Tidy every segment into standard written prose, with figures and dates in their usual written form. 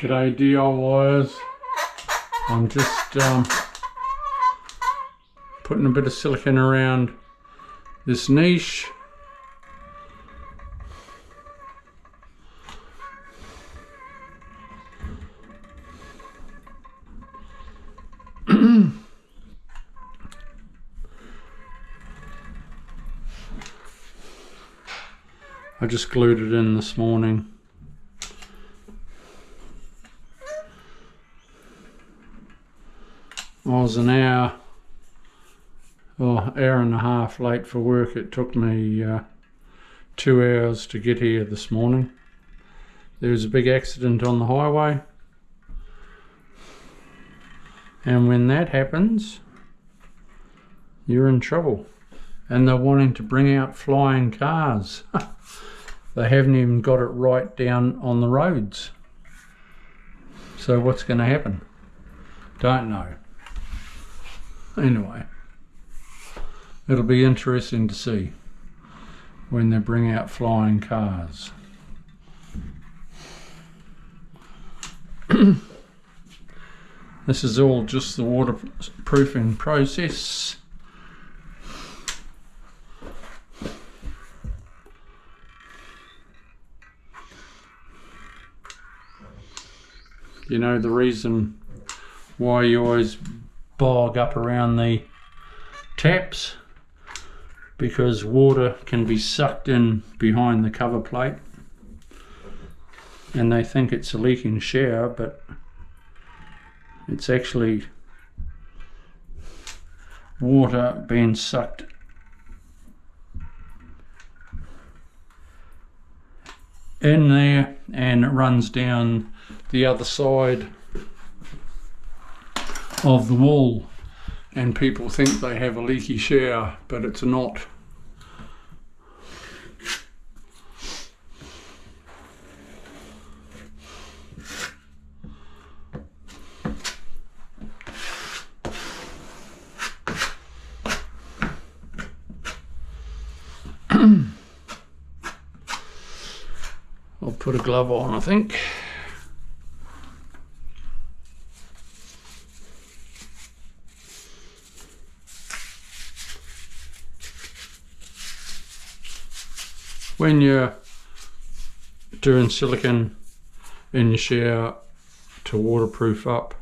G'day DIYers. I'm just putting a bit of silicone around this niche. I just glued it in this morning. I was an hour and a half late for work. It took me 2 hours to get here this morning. There was a big accident on the highway, and when that happens, you're in trouble. And they're wanting to bring out flying cars. They haven't even got it right down on the roads. So what's going to happen? Don't know. Anyway, it'll be interesting to see when they bring out flying cars. This is all just the waterproofing process. You know the reason why you always bog up around the taps? Because water can be sucked in behind the cover plate, and they think it's a leaking shower, but it's actually water being sucked in there, and it runs down the other side of the wall, and people think they have a leaky shower, but it's not. I'll put a glove on, I think. When you're doing silicone in your shower to waterproof up,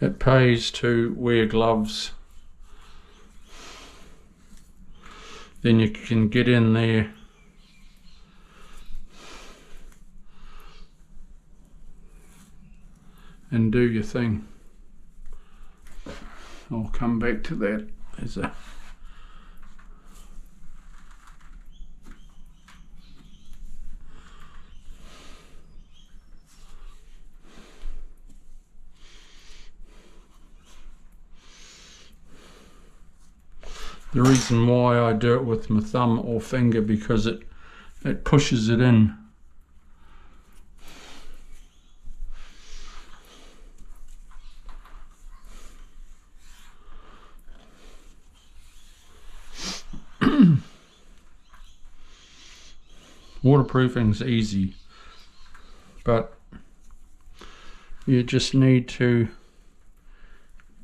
it pays to wear gloves. Then you can get in there and do your thing. I'll come back to that. There's a The reason why I do it with my thumb or finger, because it pushes it in. Waterproofing's easy, but you just need to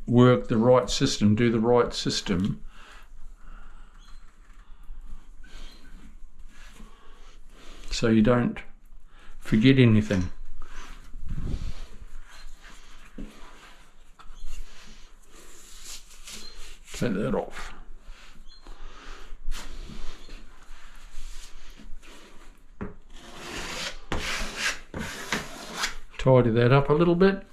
work the right system, do the right system. So you don't forget anything. Take that off. Tidy that up a little bit.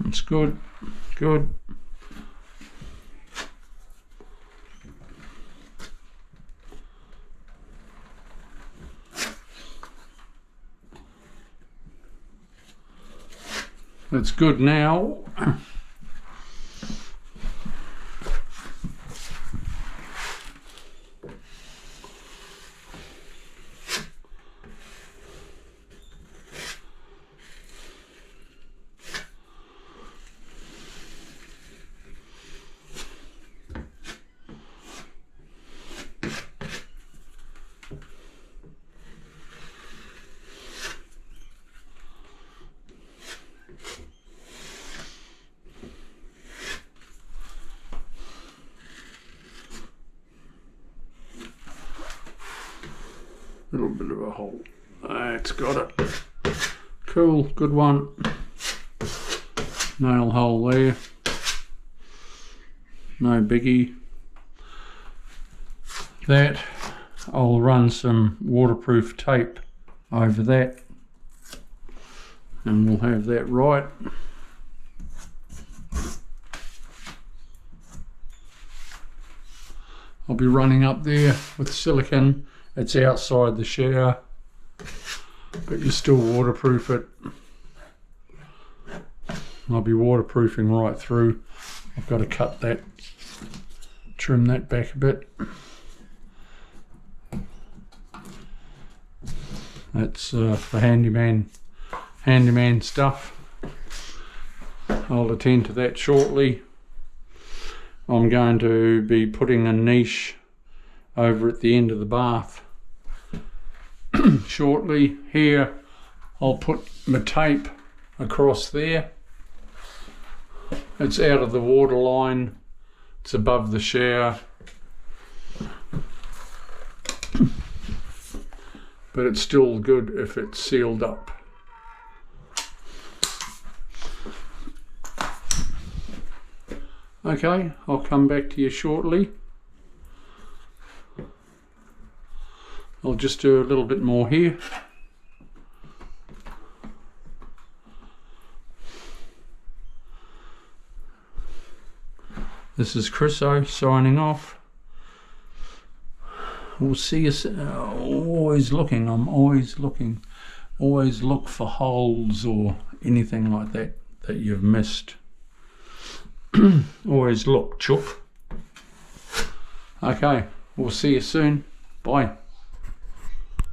It's good, good. It's good now. Little bit of a hole. It's got it. Cool, good one. Nail hole there. No biggie. That, I'll run some waterproof tape over that and we'll have that right. I'll be running up there with silicone. It's outside the shower, but you still waterproof it. I'll be waterproofing right through. I've got to cut that, trim that back a bit. That's for handyman stuff. I'll attend to that shortly. I'm going to be putting a niche over at the end of the bath shortly. Here I'll put my tape across there. It's out of the water line, it's above the shower, but it's still good if it's sealed up. Okay, I'll come back to you shortly. I'll just do a little bit more here. This is Chriso signing off. We'll see you soon. Always looking, I'm always looking. Always look for holes or anything like that that you've missed. Always look, chook. Okay, we'll see you soon. Bye.